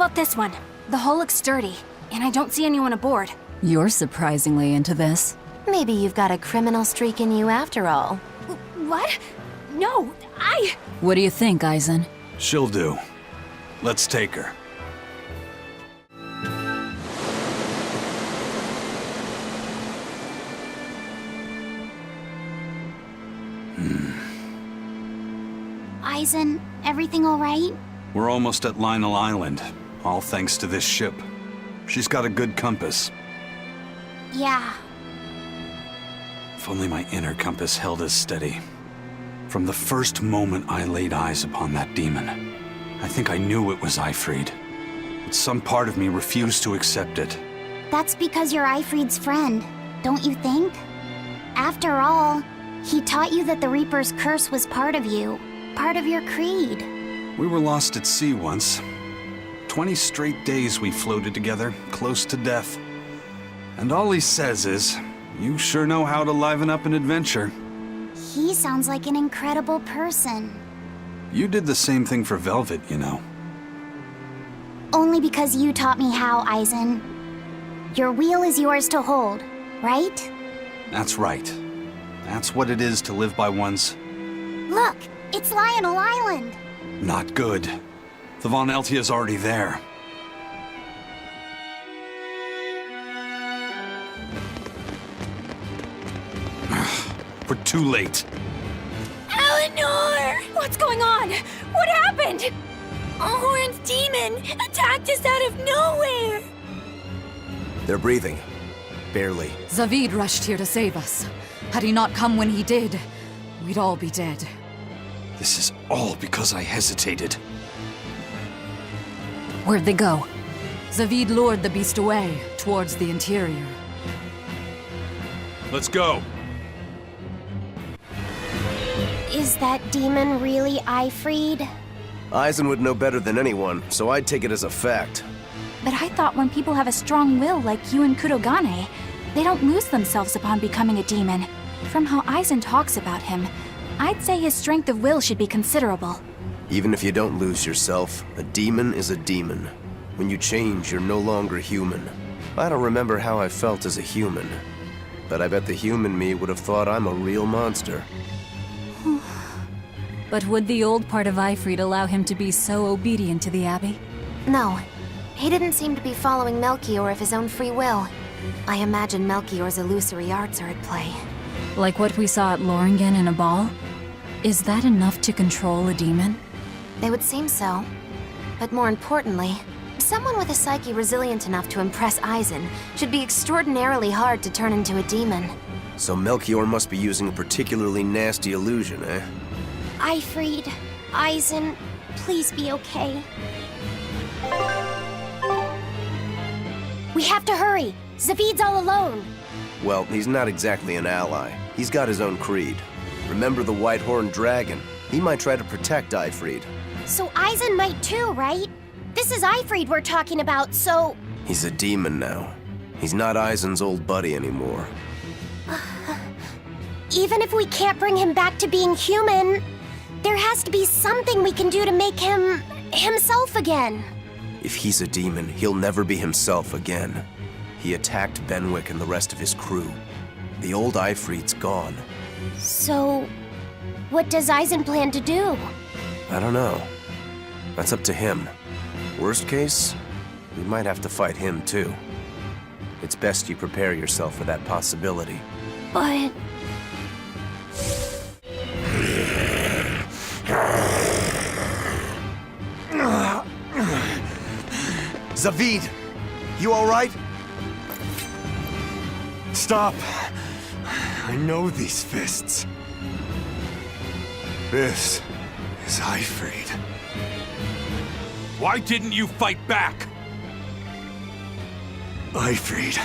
about this one? The hull looks sturdy, and I don't see anyone aboard. You're surprisingly into this. Maybe you've got a criminal streak in you after all. What? No, What do you think, Eisen? She'll do. Let's take her. Eisen, everything all right? We're almost at Lionel Island, all thanks to this ship. She's got a good compass. Yeah. If only my inner compass held as steady. From the first moment I laid eyes upon that demon, I think I knew it was Eifried. But some part of me refused to accept it. That's because you're Eifried's friend, don't you think? After all, he taught you that the Reaper's curse was part of you, part of your creed. We were lost at sea once. 20 straight days we floated together, close to death. And all he says is, "You sure know how to liven up an adventure." He sounds like an incredible person. You did the same thing for Velvet, you know. Only because you taught me how, Eisen. Your wheel is yours to hold, right? That's right. That's what it is to live by one's... Look, it's Lionel Island. Not good. The Von Eltia's already there. We're too late. Eleanor! What's going on? What happened? Horn's demon attacked us out of nowhere! They're breathing. Barely. Zavid rushed here to save us. Had he not come when he did, we'd all be dead. This is all because I hesitated. Where'd they go? Zavid lured the beast away, towards the interior. Let's go. Is that demon really Eifried? Eisen would know better than anyone, so I'd take it as a fact. But I thought when people have a strong will like you and Kurogane, they don't lose themselves upon becoming a demon. From how Eisen talks about him, I'd say his strength of will should be considerable. Even if you don't lose yourself, a demon is a demon. When you change, you're no longer human. I don't remember how I felt as a human, but I bet the human me would have thought I'm a real monster. But would the old part of Eifried allow him to be so obedient to the Abbey? No, he didn't seem to be following Melchior of his own free will. I imagine Melchior's illusory arts are at play. Like what we saw at Loringen in a ball? Is that enough to control a demon? They would seem so. But more importantly, someone with a psyche resilient enough to impress Eisen should be extraordinarily hard to turn into a demon. So Melchior must be using a particularly nasty illusion, eh? Eifried, Eisen, please be okay. We have to hurry. Zavid's all alone. Well, he's not exactly an ally. He's got his own creed. Remember the White-Horned Dragon? He might try to protect Eifried. So Eisen might too, right? This is Eifried we're talking about, so... He's a demon now. He's not Eisen's old buddy anymore. Even if we can't bring him back to being human, there has to be something we can do to make him... himself again. If he's a demon, he'll never be himself again. He attacked Benwick and the rest of his crew. The old Eifried's gone. So... what does Eisen plan to do? I don't know. That's up to him. Worst case, we might have to fight him too. It's best you prepare yourself for that possibility. But... Zavid! You alright? Stop! I know these fists. This is Eifried. Why didn't you fight back? Eifried.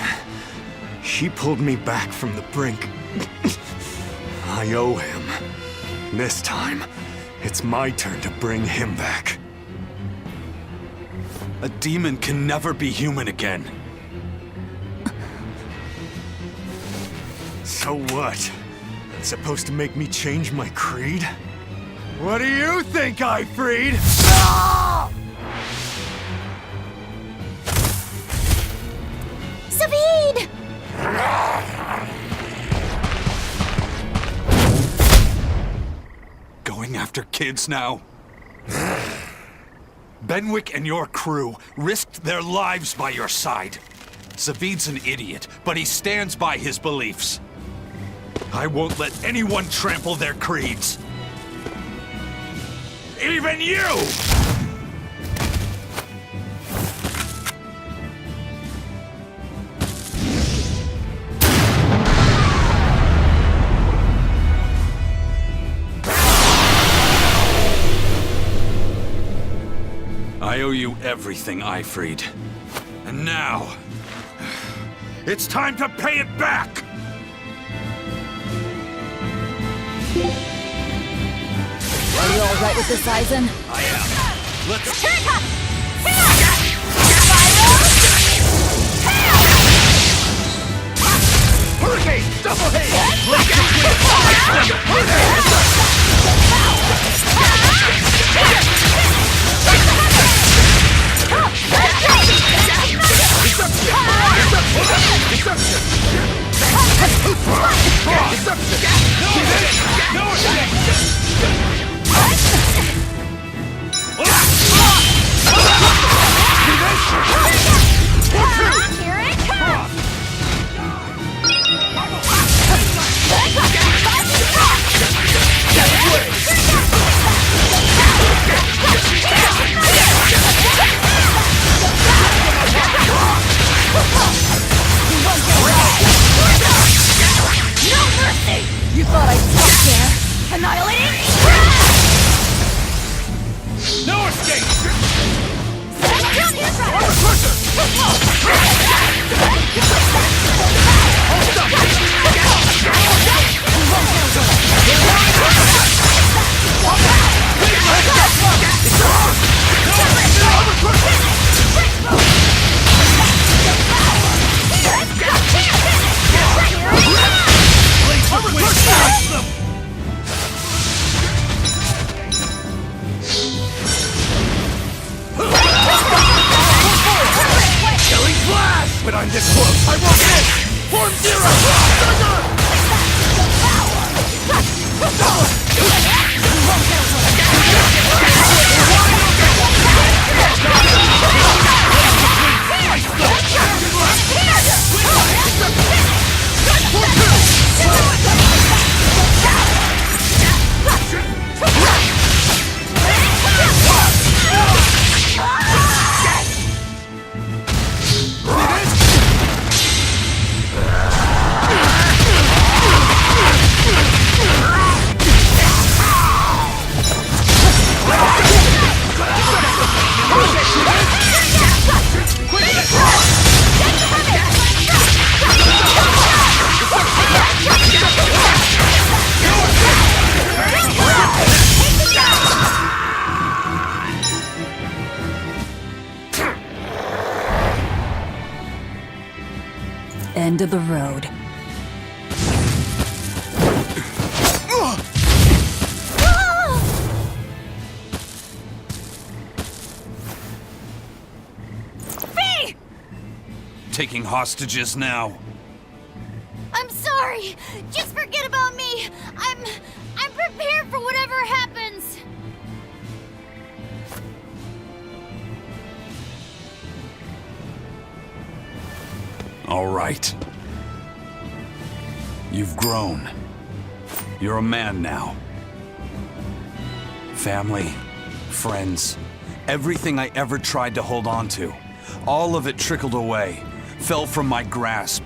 He pulled me back from the brink. I owe him. This time, it's my turn to bring him back. A demon can never be human again. So what? It's supposed to make me change my creed? What do you think, Eifried? after kids now? Benwick and your crew risked their lives by your side. Zavid's an idiot, but he stands by his beliefs. I won't let anyone trample their creeds. Even you! I owe you everything, Ifrid. And now, it's time to pay it back! Are you all right with this, Aizen? I am. Let's... Here it comes! Hurricane! Double haze! Here it comes! No mercy! You thought I'd stop there? Annihilating? No escape! Killing blast! But I'm this close, I won't miss! Form zero! End of the road. Taking hostages now. I'm sorry. Just forget about me. I'm prepared for whatever happens. All right. You've grown. You're a man now. Family, friends, everything I ever tried to hold on to, all of it trickled away, fell from my grasp.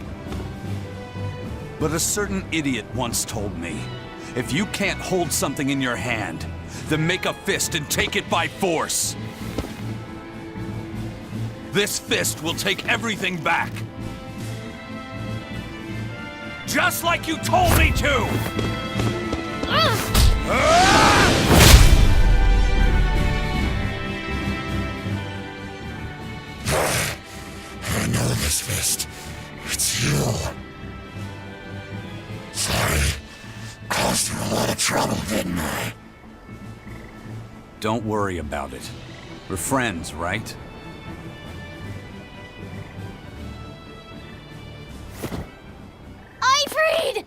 But a certain idiot once told me, if you can't hold something in your hand, then make a fist and take it by force. This fist will take everything back. Just like you told me to! I know this fist. It's you. Sorry. Caused you a lot of trouble, didn't I? Don't worry about it. We're friends, right? Ifrid!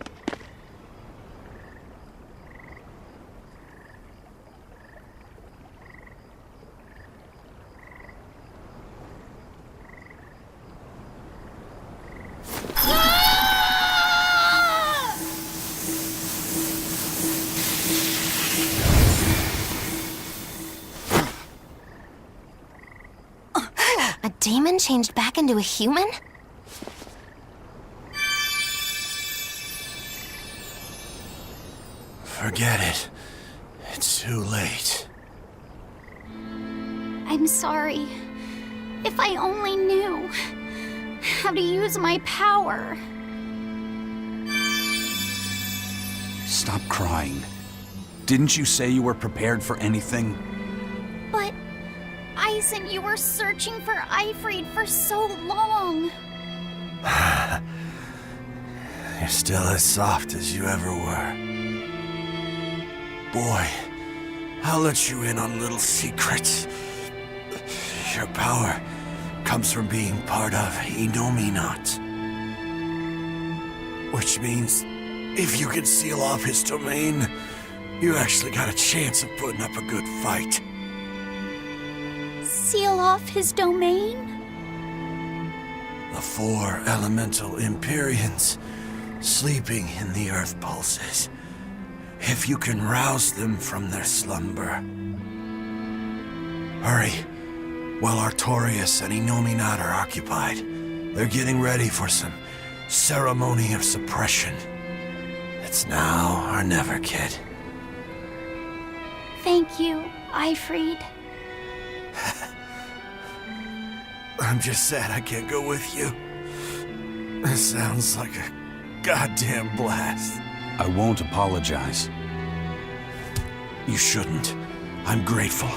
A demon changed back into a human? Forget it. It's too late. I'm sorry. If I only knew how to use my power. Stop crying. Didn't you say you were prepared for anything? But, Eisen, you were searching for Eifried for so long. You're still as soft as you ever were. Boy, I'll let you in on little secrets. Your power comes from being part of Inominat. Which means, if you can seal off his domain, you actually got a chance of putting up a good fight. Seal off his domain? The 4 elemental Empyreans sleeping in the earth pulses. If you can rouse them from their slumber. Hurry. While Artorias and Inominat are occupied, they're getting ready for some ceremony of suppression. It's now or never, kid. Thank you, Eifried. I'm just sad I can't go with you. This sounds like a goddamn blast. I won't apologize. You shouldn't. I'm grateful.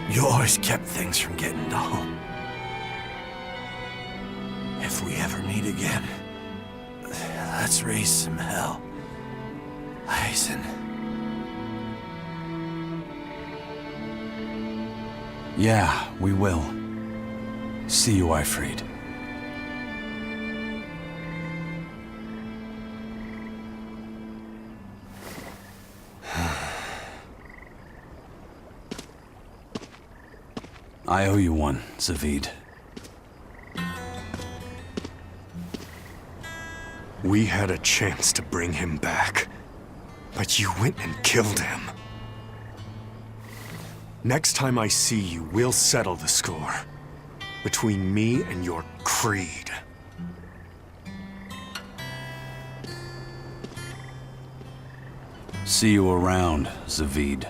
You always kept things from getting dull. If we ever meet again, let's raise some hell. Eisen. Yeah, we will. See you, Eifried. I owe you one, Zavid. We had a chance to bring him back, but you went and killed him. Next time I see you, we'll settle the score. Between me and your creed. See you around, Zavid.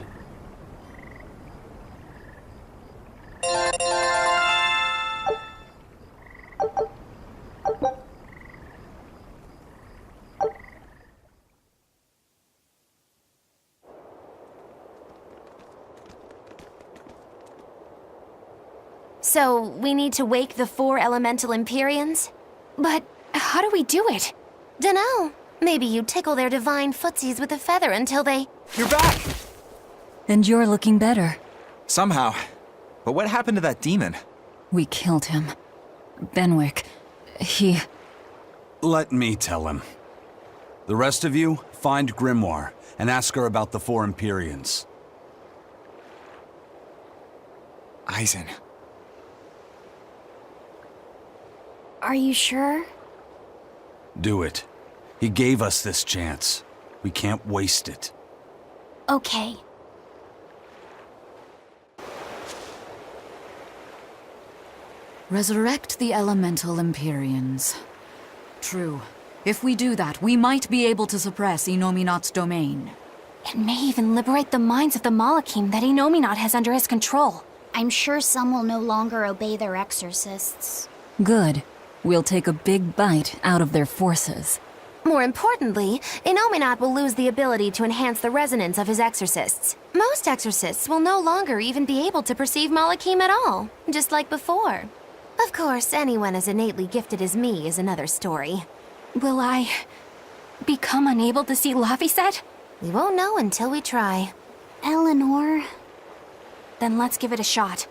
So, we need to wake the 4 elemental Empyreans? But how do we do it? Dunno. Maybe you tickle their divine footsies with a feather until they... You're back! And you're looking better. Somehow. But what happened to that demon? We killed him. Benwick, he... Let me tell him. The rest of you, find Grimoire and ask her about the 4 Empyreans. Eisen. Are you sure? Do it. He gave us this chance. We can't waste it. Okay. Resurrect the elemental Empyreans. True. If we do that, we might be able to suppress Inominat's domain. It may even liberate the minds of the Malakim that Inominat has under his control. I'm sure some will no longer obey their exorcists. Good. We'll take a big bite out of their forces. More importantly, Inominat will lose the ability to enhance the resonance of his exorcists. Most exorcists will no longer even be able to perceive Malakim at all, just like before. Of course, anyone as innately gifted as me is another story. Will I become unable to see Laphicet? We won't know until we try. Eleanor... Then let's give it a shot.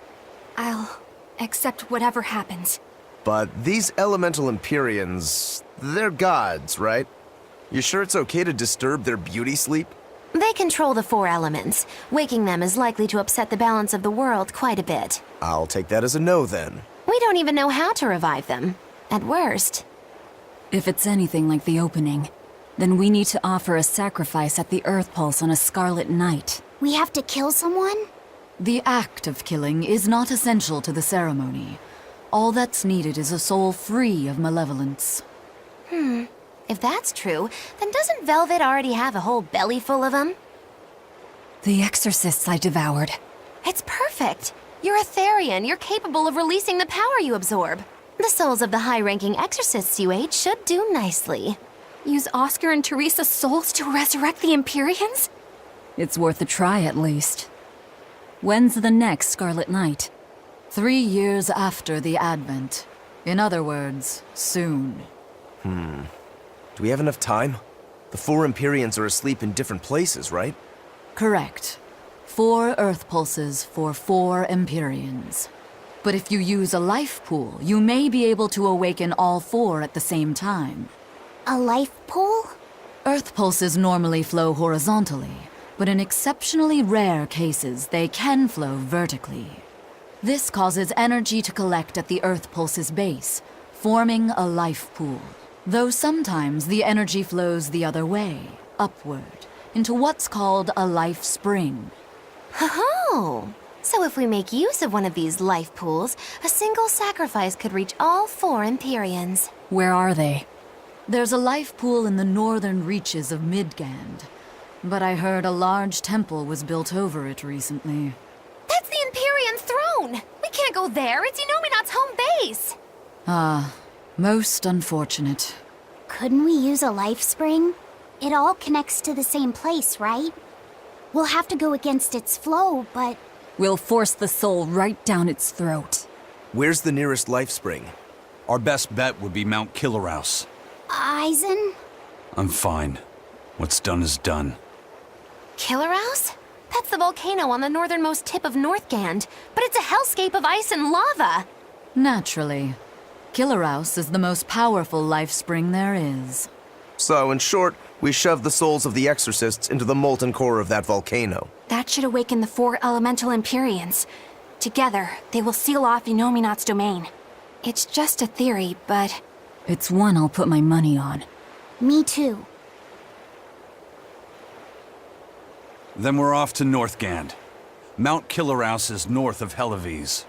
I'll accept whatever happens. But these elemental Empyreans, they're gods, right? You sure it's okay to disturb their beauty sleep? They control the 4 elements. Waking them is likely to upset the balance of the world quite a bit. I'll take that as a no then. We don't even know how to revive them. At worst. If it's anything like the opening, then we need to offer a sacrifice at the Earth Pulse on a scarlet night. We have to kill someone? The act of killing is not essential to the ceremony. All that's needed is a soul free of malevolence. If that's true, then doesn't Velvet already have a whole belly full of them? The exorcists I devoured. It's perfect. You're a Therian. You're capable of releasing the power you absorb. The souls of the high-ranking exorcists you ate should do nicely. Use Oscar and Teresa's souls to resurrect the Empyreans? It's worth a try at least. When's the next Scarlet Night? 3 years after the Advent. In other words, soon. Do we have enough time? The 4 Empyreans are asleep in different places, right? Correct. 4 Earth pulses for 4 Empyreans. But if you use a life pool, you may be able to awaken all 4 at the same time. A life pool? Earth pulses normally flow horizontally, but in exceptionally rare cases, they can flow vertically. This causes energy to collect at the Earth pulse's base, forming a life pool. Though sometimes the energy flows the other way, upward, into what's called a life spring. Oh! So if we make use of one of these life pools, a single sacrifice could reach all 4 Empyreans. Where are they? There's a life pool in the northern reaches of Midgand, but I heard a large temple was built over it recently. That's the Empyrean throne! We can't go there, it's Inominat's home base! Most unfortunate. Couldn't we use a life spring? It all connects to the same place, right? We'll have to go against its flow, but... We'll force the soul right down its throat. Where's the nearest life spring? Our best bet would be Mount Killerhouse. Eisen? I'm fine. What's done is done. Killerhouse? That's the volcano on the northernmost tip of Northgand, but it's a hellscape of ice and lava! Naturally. Killerhouse is the most powerful life spring there is. So, in short, we shove the souls of the exorcists into the molten core of that volcano. That should awaken the 4 elemental Empyreans. Together, they will seal off Inominat's domain. It's just a theory, but... It's one I'll put my money on. Me too. Then we're off to Northgand. Mount Killerhouse is north of Hellawes.